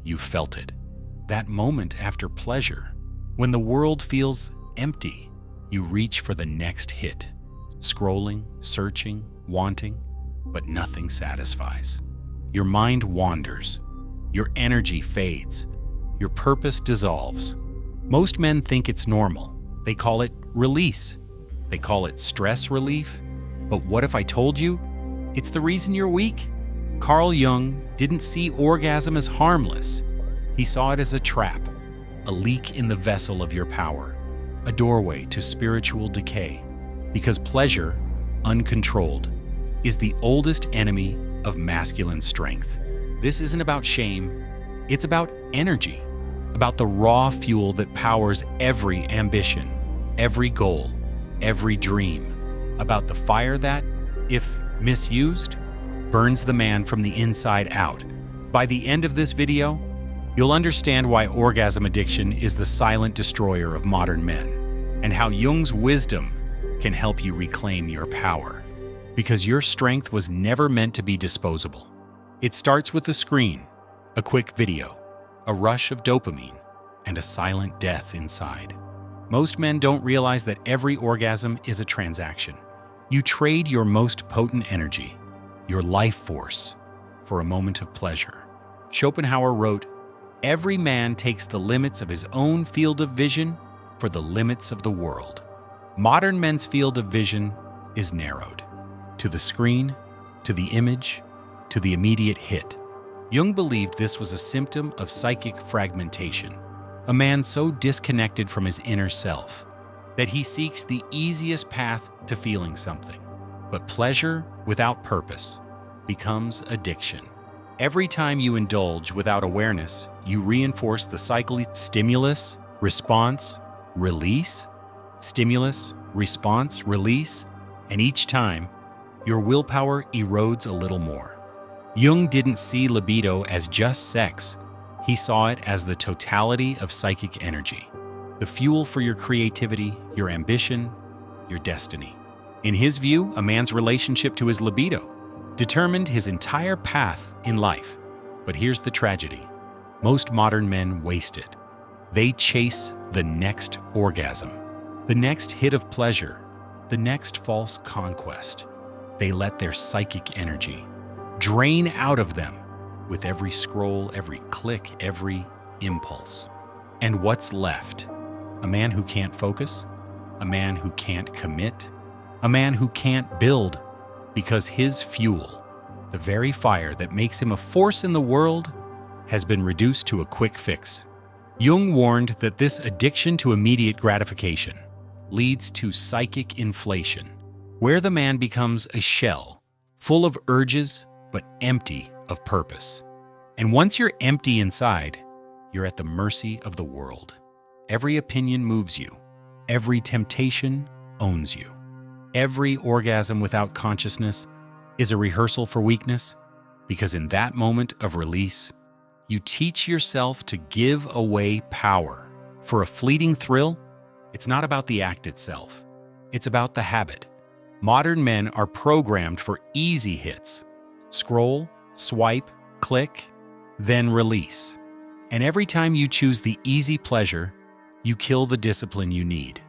you felt it. That moment after pleasure, when the world feels empty, you reach for the next hit. Scrolling, searching, wanting, but nothing satisfies. Your mind wanders. Your energy fades. Your purpose dissolves. Most men think it's normal. They call it release. They call it stress relief. But what if I told you it's the reason you're weak? Carl Jung didn't see orgasm as harmless. He saw it as a trap, a leak in the vessel of your power, a doorway to spiritual decay. Because pleasure, uncontrolled, is the oldest enemy of masculine strength. This isn't about shame, it's about energy, about the raw fuel that powers every ambition, every goal, every dream, about the fire that, if misused, burns the man from the inside out. By the end of this video, you'll understand why orgasm addiction is the silent destroyer of modern men, and how Jung's wisdom can help you reclaim your power. Because your strength was never meant to be disposable. It starts with a screen, a quick video, a rush of dopamine, and a silent death inside. Most men don't realize that every orgasm is a transaction. You trade your most potent energy, your life force, for a moment of pleasure. Schopenhauer wrote, "Every man takes the limits of his own field of vision for the limits of the world." Modern men's field of vision is narrowed to the screen, to the image, to the immediate hit. Jung believed this was a symptom of psychic fragmentation, a man so disconnected from his inner self that he seeks the easiest path to feeling something. But pleasure without purpose becomes addiction. Every time you indulge without awareness, you reinforce the cycle: stimulus, response, release, stimulus, response, release, and each time, your willpower erodes a little more. Jung didn't see libido as just sex. He saw it as the totality of psychic energy, the fuel for your creativity, your ambition, your destiny. In his view, a man's relationship to his libido determined his entire path in life. But here's the tragedy. Most modern men waste it. They chase the next orgasm, the next hit of pleasure, the next false conquest. They let their psychic energy drain out of them with every scroll, every click, every impulse. And what's left? A man who can't focus, a man who can't commit, a man who can't build, because his fuel, the very fire that makes him a force in the world, has been reduced to a quick fix. Jung warned that this addiction to immediate gratification leads to psychic inflation, where the man becomes a shell, full of urges but empty of purpose. And once you're empty inside, you're at the mercy of the world. Every opinion moves you. Every temptation owns you. Every orgasm without consciousness is a rehearsal for weakness, because in that moment of release, you teach yourself to give away power. For a fleeting thrill, it's not about the act itself. It's about the habit. Modern men are programmed for easy hits. Scroll, swipe, click, then release. And every time you choose the easy pleasure, you kill the discipline you need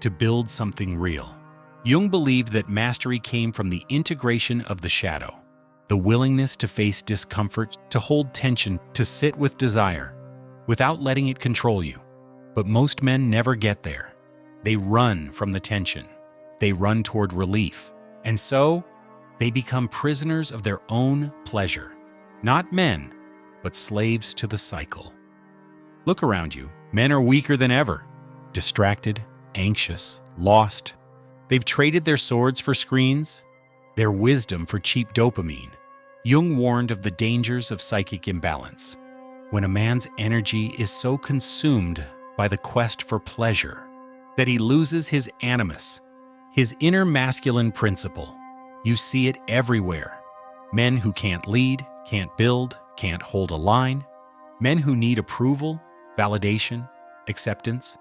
to build something real. Jung believed that mastery came from the integration of the shadow, the willingness to face discomfort, to hold tension, to sit with desire, without letting it control you. But most men never get there. They run from the tension. They run toward relief. And so, they become prisoners of their own pleasure. Not men, but slaves to the cycle. Look around you. Men are weaker than ever. Distracted, anxious, lost. They've traded their swords for screens, their wisdom for cheap dopamine. Jung warned of the dangers of psychic imbalance. When a man's energy is so consumed by the quest for pleasure that he loses his animus, his inner masculine principle. You see it everywhere. Men who can't lead, can't build, can't hold a line. Men who need approval, validation, acceptance.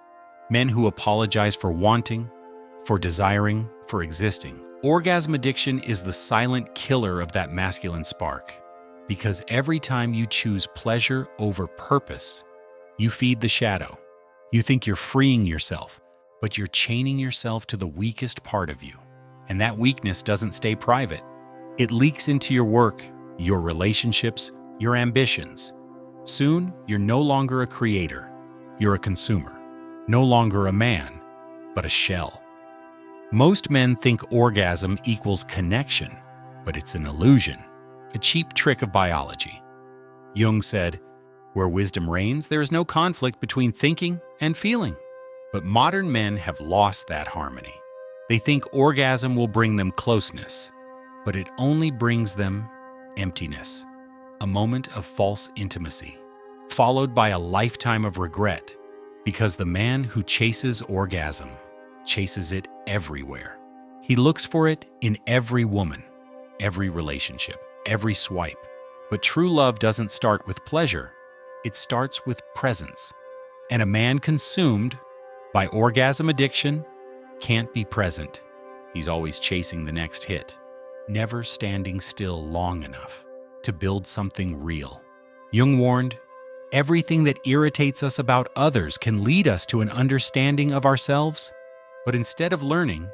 Men who apologize for wanting, for desiring, for existing. Orgasm addiction is the silent killer of that masculine spark. Because every time you choose pleasure over purpose, you feed the shadow. You think you're freeing yourself, but you're chaining yourself to the weakest part of you. And that weakness doesn't stay private. It leaks into your work, your relationships, your ambitions. Soon, you're no longer a creator. You're a consumer. No longer a man, but a shell. Most men think orgasm equals connection, but it's an illusion, a cheap trick of biology. Jung said, "Where wisdom reigns, there is no conflict between thinking and feeling." But modern men have lost that harmony. They think orgasm will bring them closeness, but it only brings them emptiness, a moment of false intimacy, followed by a lifetime of regret, because the man who chases orgasm chases it everywhere. He looks for it in every woman, every relationship, every swipe. But true love doesn't start with pleasure. It starts with presence. And a man consumed by orgasm addiction can't be present. He's always chasing the next hit, never standing still long enough to build something real. Jung warned, everything that irritates us about others can lead us to an understanding of ourselves. But instead of learning,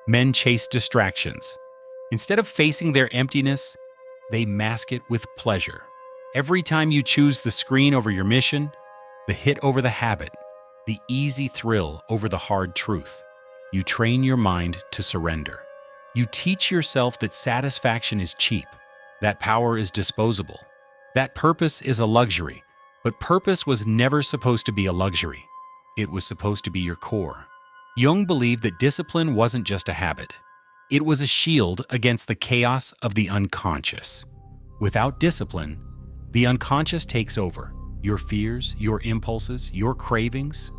men chase distractions. Instead of facing their emptiness, they mask it with pleasure. Every time you choose the screen over your mission, the hit over the habit, the easy thrill over the hard truth, you train your mind to surrender. You teach yourself that satisfaction is cheap, that power is disposable, that purpose is a luxury. But purpose was never supposed to be a luxury. It was supposed to be your core. Jung believed that discipline wasn't just a habit. It was a shield against the chaos of the unconscious. Without discipline, the unconscious takes over. Your fears, your impulses, your cravings,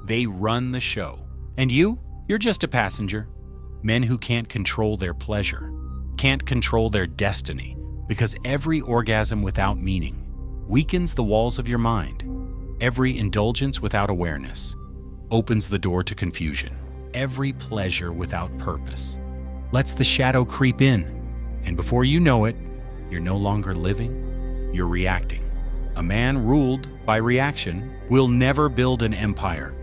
they run the show. And you're just a passenger. Men who can't control their pleasure, can't control their destiny, because every orgasm without meaning weakens the walls of your mind. Every indulgence without awareness opens the door to confusion. Every pleasure without purpose lets the shadow creep in. And before you know it, you're no longer living, you're reacting. A man ruled by reaction will never build an empire,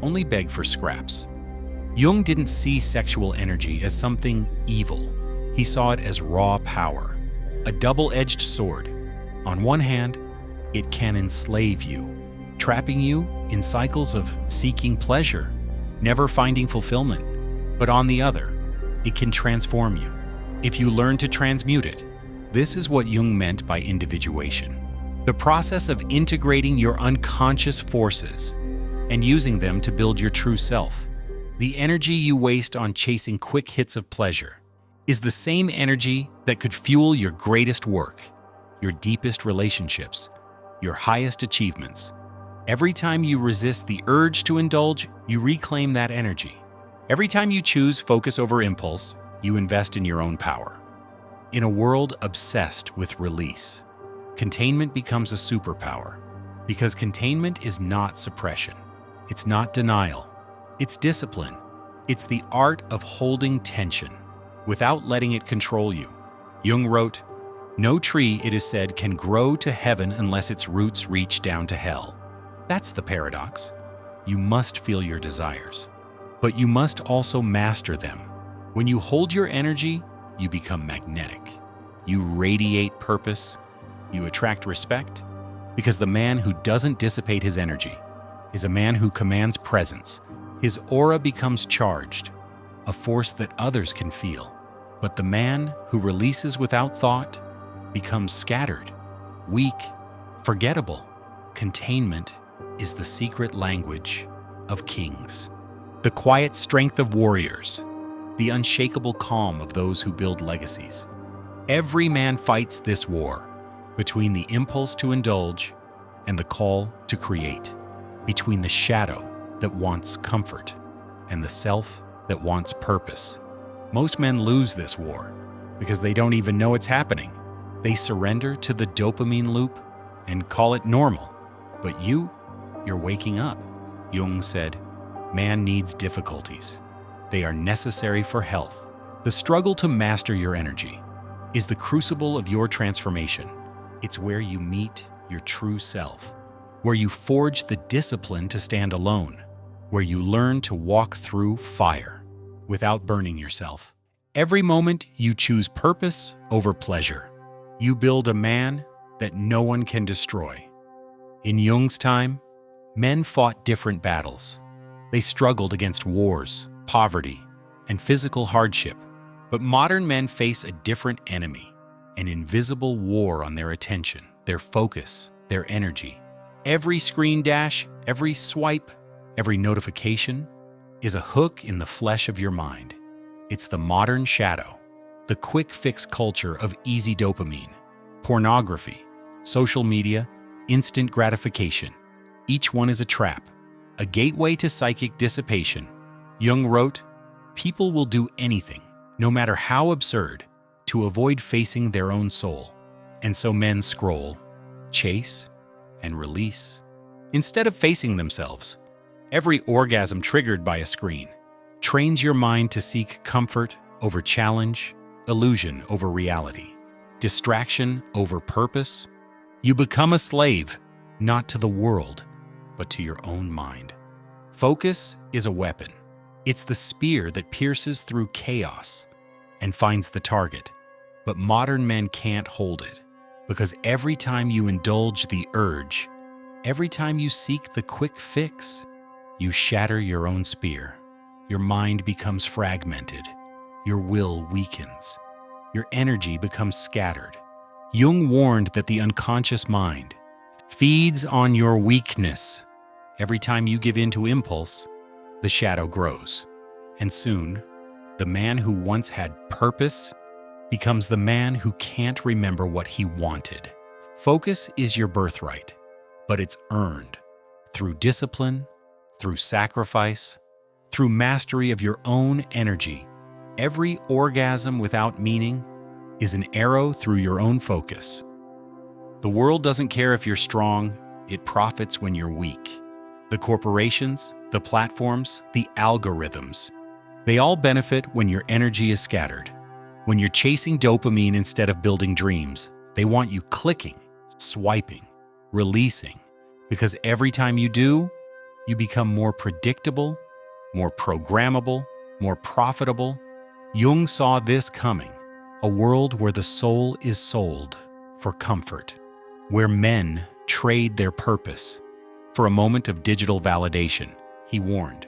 only beg for scraps. Jung didn't see sexual energy as something evil. He saw it as raw power, a double-edged sword. On one hand, it can enslave you, trapping you in cycles of seeking pleasure, never finding fulfillment. But on the other, it can transform you, if you learn to transmute it. This is what Jung meant by individuation. The process of integrating your unconscious forces and using them to build your true self. The energy you waste on chasing quick hits of pleasure is the same energy that could fuel your greatest work, your deepest relationships, your highest achievements. Every time you resist the urge to indulge, you reclaim that energy. Every time you choose focus over impulse, you invest in your own power. In a world obsessed with release, containment becomes a superpower, because containment is not suppression. It's not denial. It's discipline. It's the art of holding tension without letting it control you. Jung wrote, "No tree, it is said, can grow to heaven unless its roots reach down to hell." That's the paradox. You must feel your desires, but you must also master them. When you hold your energy, you become magnetic. You radiate purpose. You attract respect, because the man who doesn't dissipate his energy is a man who commands presence. His aura becomes charged, a force that others can feel. But the man who releases without thought becomes scattered, weak, forgettable. Containment is the secret language of kings, the quiet strength of warriors, the unshakable calm of those who build legacies. Every man fights this war between the impulse to indulge and the call to create, between the shadow that wants comfort and the self that wants purpose. Most men lose this war because they don't even know it's happening. They surrender to the dopamine loop and call it normal. But you're waking up. Jung said, "Man needs difficulties. They are necessary for health." The struggle to master your energy is the crucible of your transformation. It's where you meet your true self, where you forge the discipline to stand alone, where you learn to walk through fire without burning yourself. Every moment you choose purpose over pleasure. You build a man that no one can destroy. In Jung's time, men fought different battles. They struggled against wars, poverty, and physical hardship. But modern men face a different enemy, an invisible war on their attention, their focus, their energy. Every screen dash, every swipe, every notification is a hook in the flesh of your mind. It's the modern shadow, the quick fix culture of easy dopamine, pornography, social media, instant gratification. Each one is a trap, a gateway to psychic dissipation. Jung wrote, "People will do anything, no matter how absurd, to avoid facing their own soul." And so men scroll, chase, and release, instead of facing themselves. Every orgasm triggered by a screen trains your mind to seek comfort over challenge, illusion over reality, distraction over purpose. You become a slave, not to the world, but to your own mind. Focus is a weapon. It's the spear that pierces through chaos and finds the target. But modern men can't hold it, because every time you indulge the urge, every time you seek the quick fix, you shatter your own spear. Your mind becomes fragmented. Your will weakens. Your energy becomes scattered. Jung warned that the unconscious mind feeds on your weakness. Every time you give in to impulse, the shadow grows. And soon, the man who once had purpose becomes the man who can't remember what he wanted. Focus is your birthright, but it's earned through discipline, through sacrifice, through mastery of your own energy. Every orgasm without meaning is an arrow through your own focus. The world doesn't care if you're strong, it profits when you're weak. The corporations, the platforms, the algorithms, they all benefit when your energy is scattered. When you're chasing dopamine instead of building dreams, they want you clicking, swiping, releasing, because every time you do, you become more predictable, more programmable, more profitable. Jung saw this coming, a world where the soul is sold for comfort, where men trade their purpose for a moment of digital validation. He warned,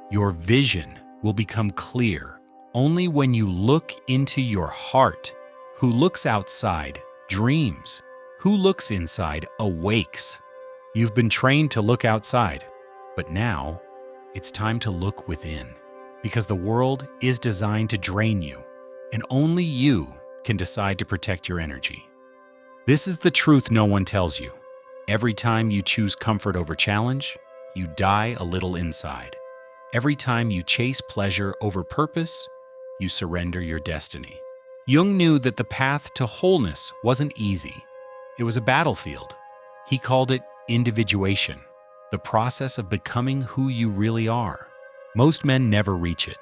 your vision will become clear only when you look into your heart. Who looks outside dreams. Who looks inside awakes. You've been trained to look outside, but now it's time to look within, because the world is designed to drain you, and only you can decide to protect your energy. This is the truth no one tells you. Every time you choose comfort over challenge, you die a little inside. Every time you chase pleasure over purpose, you surrender your destiny. Jung knew that the path to wholeness wasn't easy. It was a battlefield. He called it individuation, the process of becoming who you really are. Most men never reach it.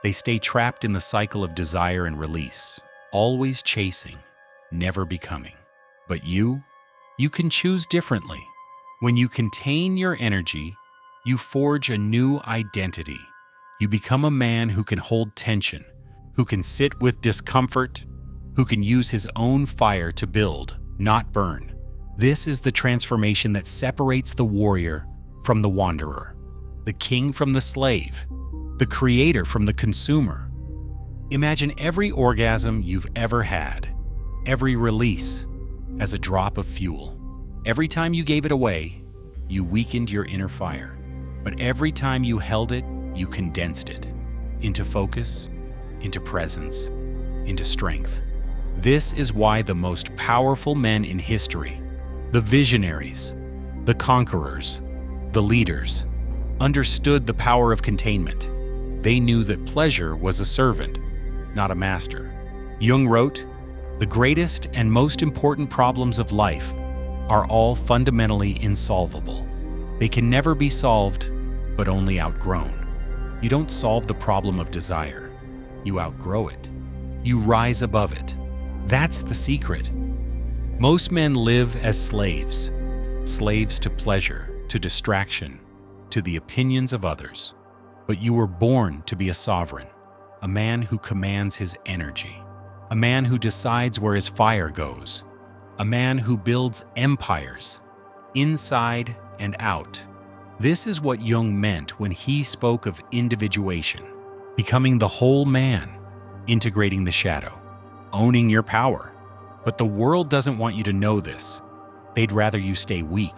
They stay trapped in the cycle of desire and release, always chasing, never becoming. But you can choose differently. When you contain your energy, you forge a new identity. You become a man who can hold tension, who can sit with discomfort, who can use his own fire to build, not burn. This is the transformation that separates the warrior from the wanderer, the king from the slave, the creator from the consumer. Imagine every orgasm you've ever had, every release, as a drop of fuel. Every time you gave it away, you weakened your inner fire. But every time you held it, you condensed it into focus, into presence, into strength. This is why the most powerful men in history, the visionaries, the conquerors, the leaders, understood the power of containment. They knew that pleasure was a servant, not a master. Jung wrote, "The greatest and most important problems of life are all fundamentally insolvable. They can never be solved, but only outgrown." You don't solve the problem of desire. You outgrow it. You rise above it. That's the secret. Most men live as slaves, slaves to pleasure, to distraction, to the opinions of others. But you were born to be a sovereign, a man who commands his energy, a man who decides where his fire goes, a man who builds empires, inside and out. This is what Jung meant when he spoke of individuation, becoming the whole man, integrating the shadow, owning your power. But the world doesn't want you to know this. They'd rather you stay weak,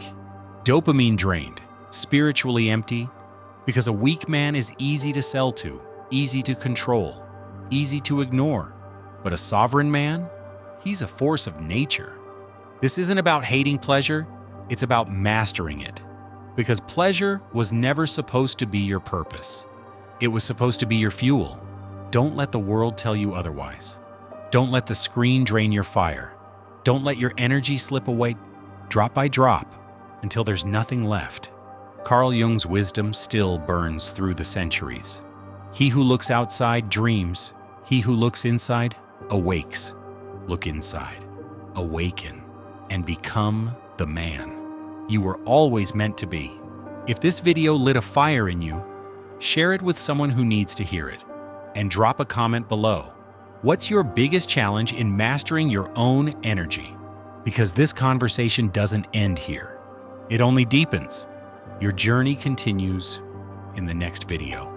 dopamine drained, spiritually empty, because a weak man is easy to sell to, easy to control, easy to ignore. But a sovereign man, he's a force of nature. This isn't about hating pleasure, it's about mastering it. Because pleasure was never supposed to be your purpose. It was supposed to be your fuel. Don't let the world tell you otherwise. Don't let the screen drain your fire. Don't let your energy slip away drop by drop until there's nothing left. Carl Jung's wisdom still burns through the centuries. He who looks outside dreams. He who looks inside awakes. Look inside, awaken, and become the man you were always meant to be. If this video lit a fire in you, share it with someone who needs to hear it, and drop a comment below. What's your biggest challenge in mastering your own energy? Because this conversation doesn't end here. It only deepens. Your journey continues in the next video.